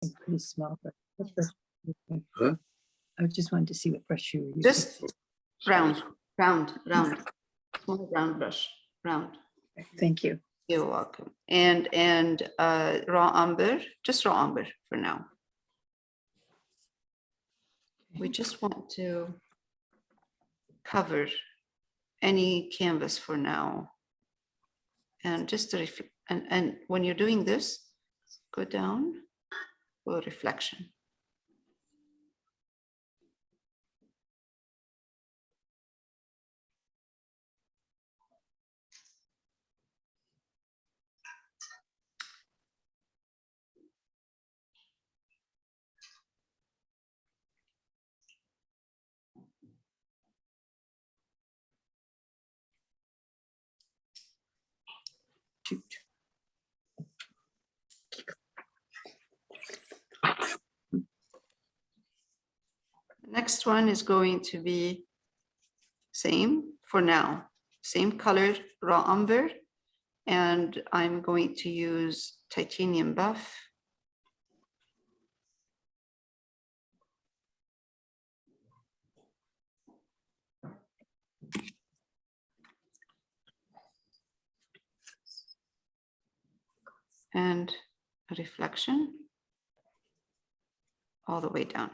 Pretty small, but what brush? Huh? I just wanted to see what brush you were using. Just round. Small round brush, round. Thank you. You're welcome. And raw umber, just raw umber for now. We just want to cover any canvas for now. And just to and when you're doing this, go down for reflection. Shoot. Next one is going to be same for now, same color, raw umber, and I'm going to use titanium buff. And a reflection all the way down.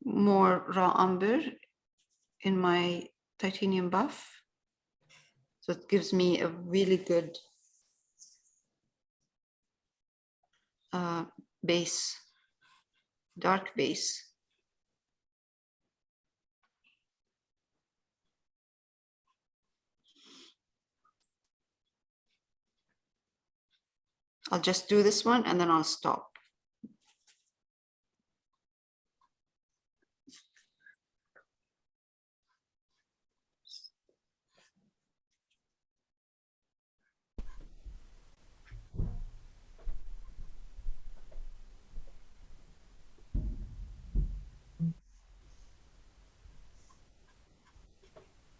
More raw umber in my titanium buff. So it gives me a really good base, dark base. I'll just do this one and then I'll stop.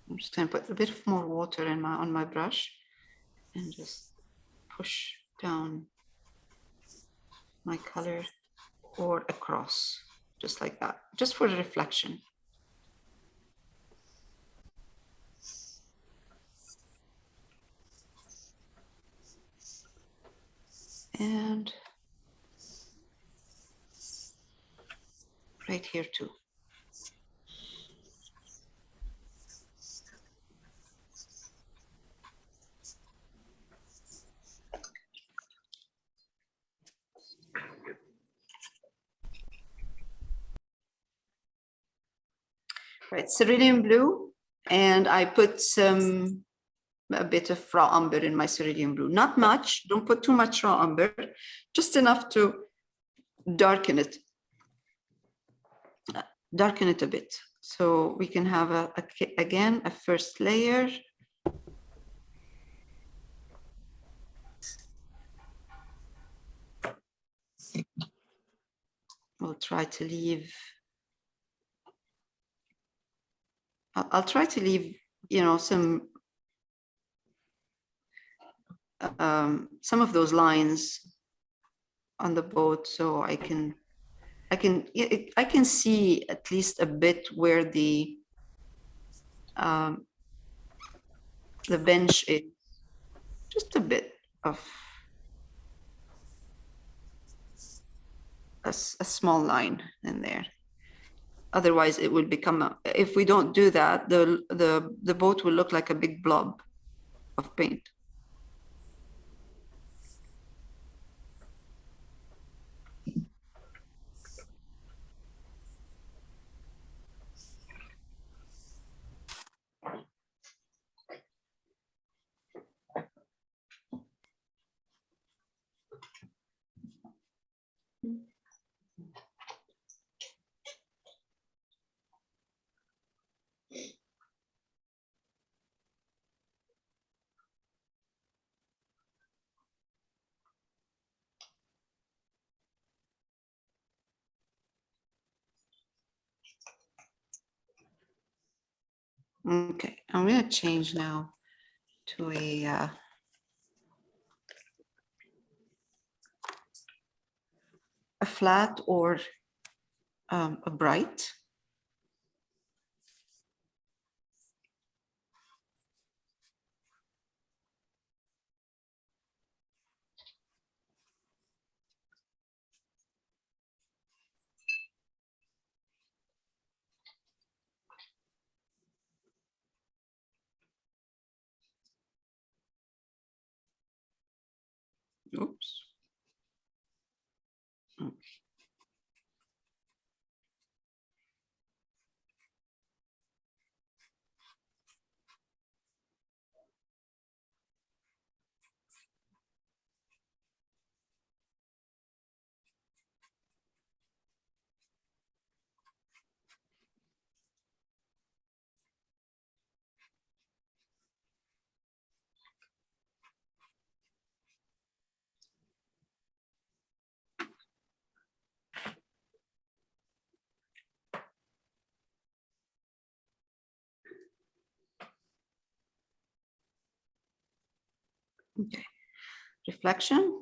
I'm just going to put a bit more water in on my brush and just push down my color or across, just like that, just for the reflection. And right here too. Right, cerulean blue, and I put a bit of raw umber in my cerulean blue. Not much, don't put too much raw umber, just enough to darken it a bit. So we can have again a first layer. We'll try to leave. I'll try to leave, you know, some of those lines on the boat, so I can see at least a bit where the bench is, just a bit of a small line in there. Otherwise, it will become if we don't do that, the boat will look like a big blob of paint. Okay, I'm gonna change now to a flat or a bright. Oops. Okay. Okay, reflection.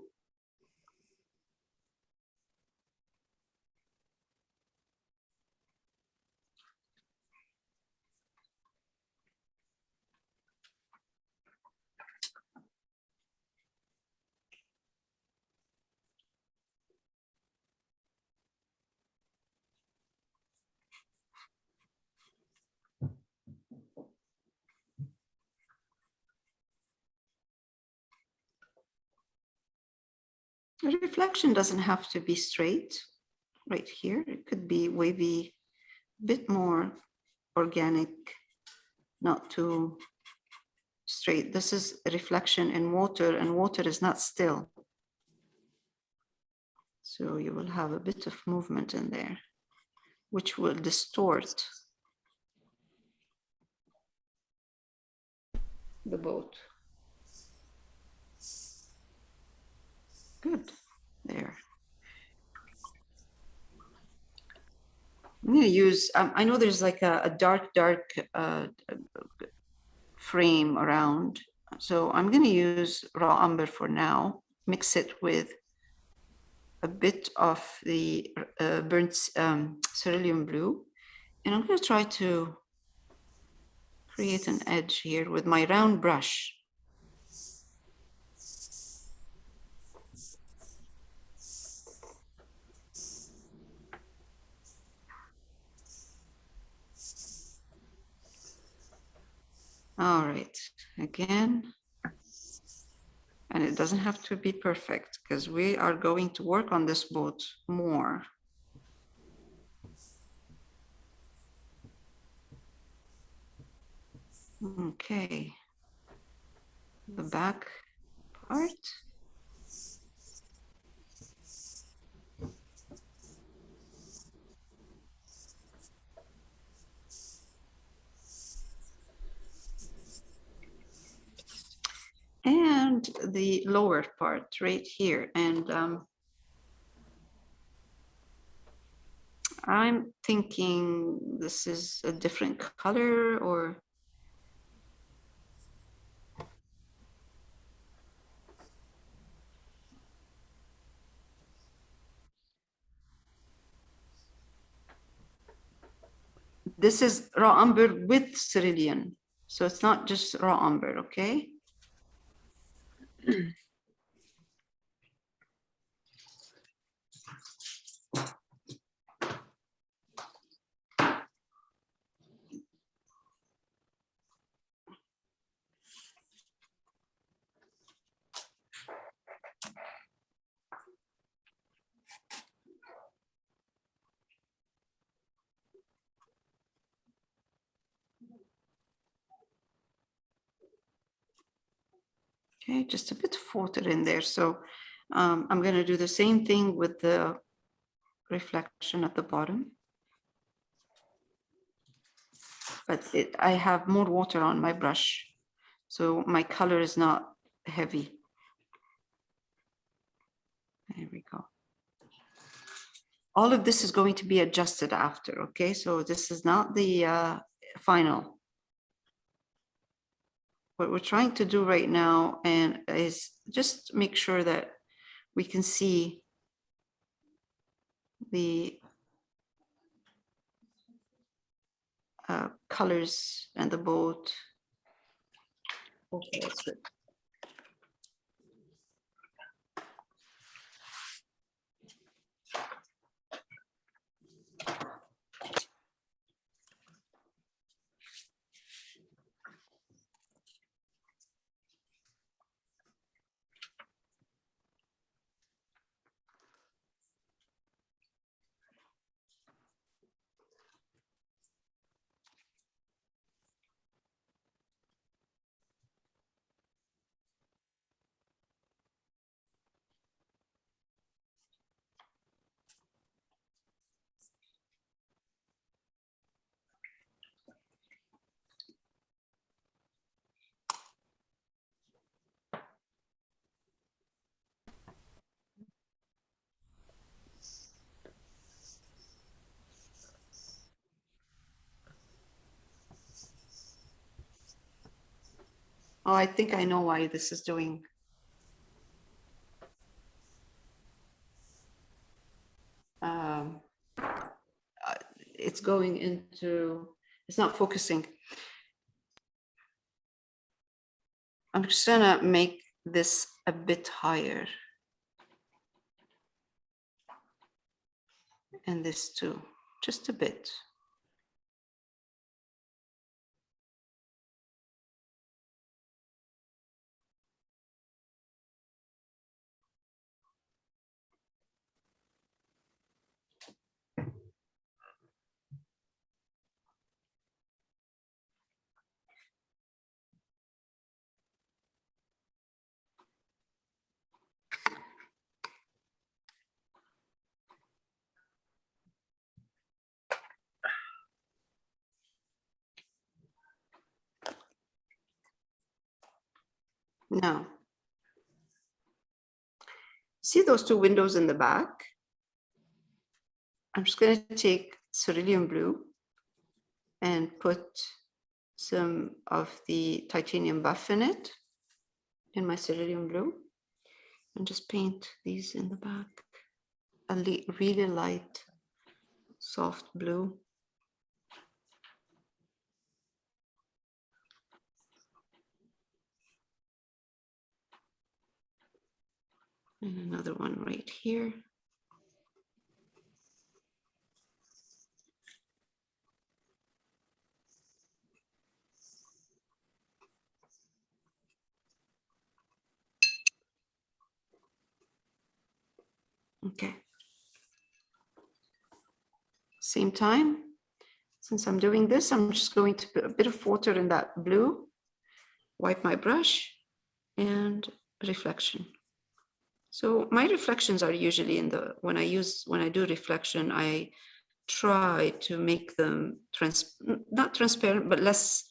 The reflection doesn't have to be straight right here. It could be wavy, a bit more organic, not too straight. This is a reflection in water, and water is not still. So you will have a bit of movement in there, which will distort the boat. Good, there. I'm going to use, I know there's like a dark frame around. So I'm going to use raw umber for now, mix it with a bit of the burnt cerulean blue. And I'm going to try to create an edge here with my round brush. All right, again. And it doesn't have to be perfect because we are going to work on this boat more. Okay, the back part. And the lower part right here. And I'm thinking this is a different color, or this is raw umber with cerulean. So it's not just raw umber, okay? Okay, just a bit of water in there. So I'm going to do the same thing with the reflection at the bottom. But I have more water on my brush, so my color is not heavy. There we go. All of this is going to be adjusted after, okay? So this is not the final. what we're trying to do right now and is just make sure that we can see the colors and the boat. Okay, that's good. Oh, I think I know why this is doing. It's going into, it's not focusing. I'm just gonna make this a bit higher. And this too, just a bit. Now, see those two windows in the back? I'm just going to take cerulean blue and put some of the titanium buff in it, in my cerulean blue, and just paint these in the back. A really light, soft blue. And another one right here. Okay. Same time, since I'm doing this, I'm just going to put a bit of water in that blue, wipe my brush, and reflection. So my reflections are usually in the, when I do reflection, I try to make them not transparent, but less,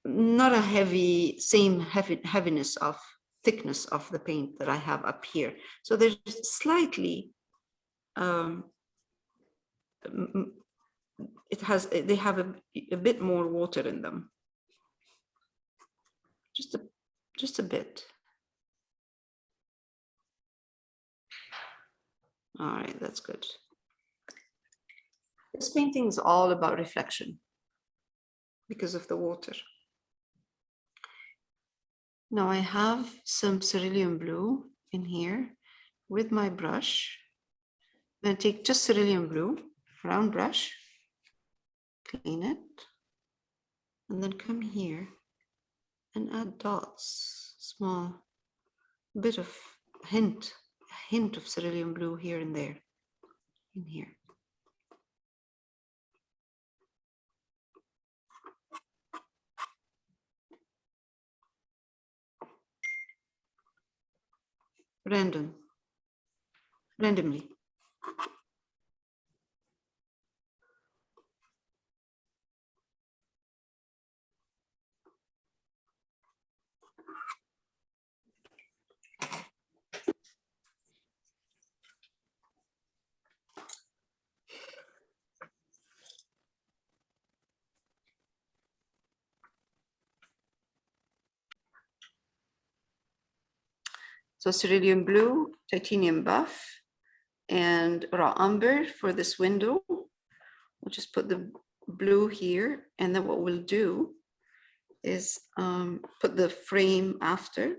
not a heavy, same heaviness of thickness of the paint that I have up here. So there's slightly, they have a bit more water in them. Just a bit. All right, that's good. This painting is all about reflection because of the water. Now I have some cerulean blue in here with my brush. Then take just cerulean blue, round brush, clean it, and then come here and add dots, small bit of hint of cerulean blue here and there, in here. Randomly. So cerulean blue, titanium buff, and raw umber for this window. We'll just put the blue here, and then what we'll do is put the frame after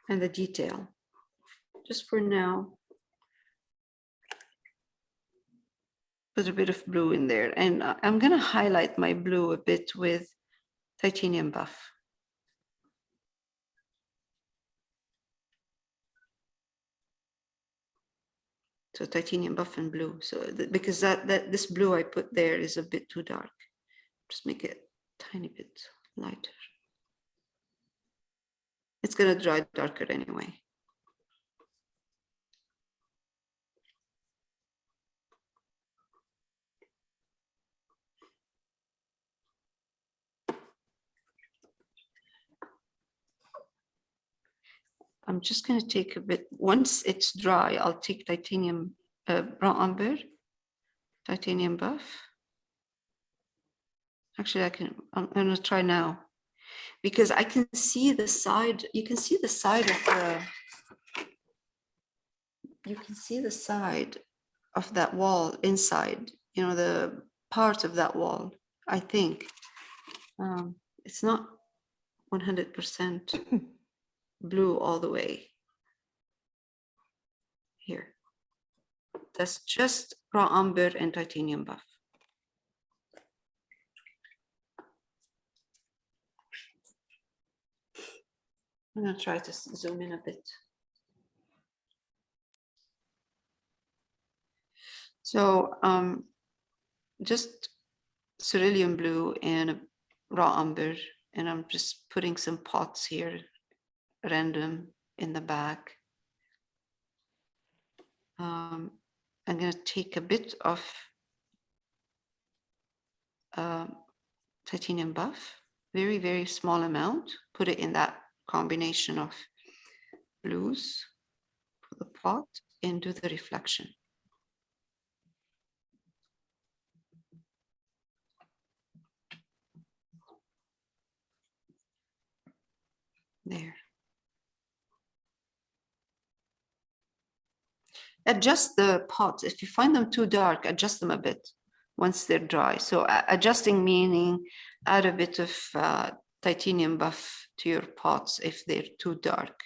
and the detail. Just for now, put a bit of blue in there, and I'm going to highlight my blue a bit with titanium buff. So titanium buff and blue. So because this blue I put there is a bit too dark. Just make it a tiny bit lighter. It's going to dry darker anyway. I'm just going to take a bit, once it's dry, I'll take titanium, raw umber, titanium buff. Actually, I'm going to try now because I can see the side, you can see the side of that wall inside, you know, the part of that wall, I think. It's not 100% blue all the way here. That's just raw umber and titanium buff. I'm going to try to zoom in a bit. So just cerulean blue and raw umber, and I'm just putting some pots here, random in the back. I'm going to take a bit of titanium buff, very, very small amount, put it in that combination of blues for the pot and do the reflection. There. Adjust the pots. If you find them too dark, adjust them a bit once they're dry. So adjusting meaning add a bit of titanium buff to your pots if they're too dark.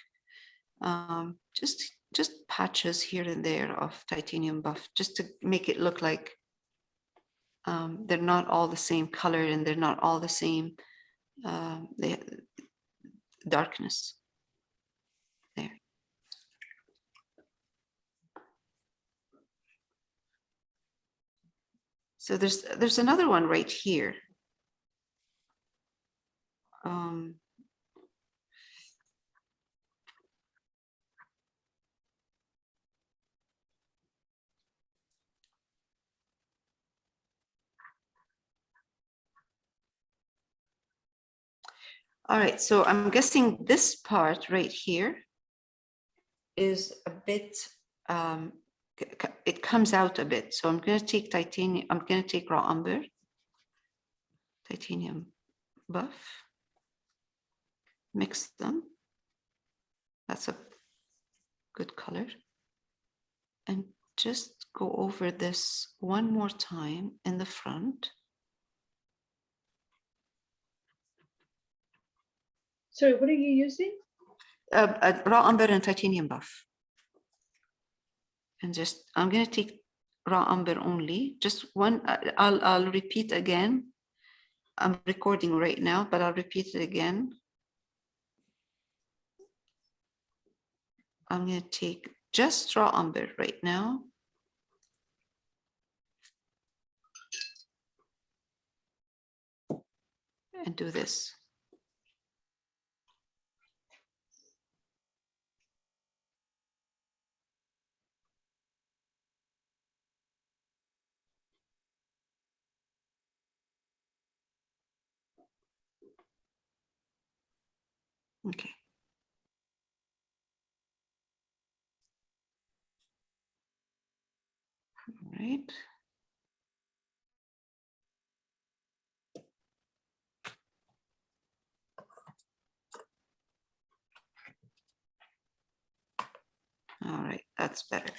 Just patches here and there of titanium buff, just to make it look like they're not all the same color and they're not all the same darkness. There. So there's another one right here. All right, so I'm guessing this part right here is a bit, it comes out a bit. So I'm going to take titanium, I'm going to take raw umber, titanium buff, mix them. That's a good color. And just go over this one more time in the front. Sorry, what are you using? Raw umber and titanium buff. And just, I'm going to take raw umber only, just one. I'll repeat again. I'm recording right now, but I'll repeat it again. I'm going to take just raw umber right now. And do this. Okay. All right. that's better.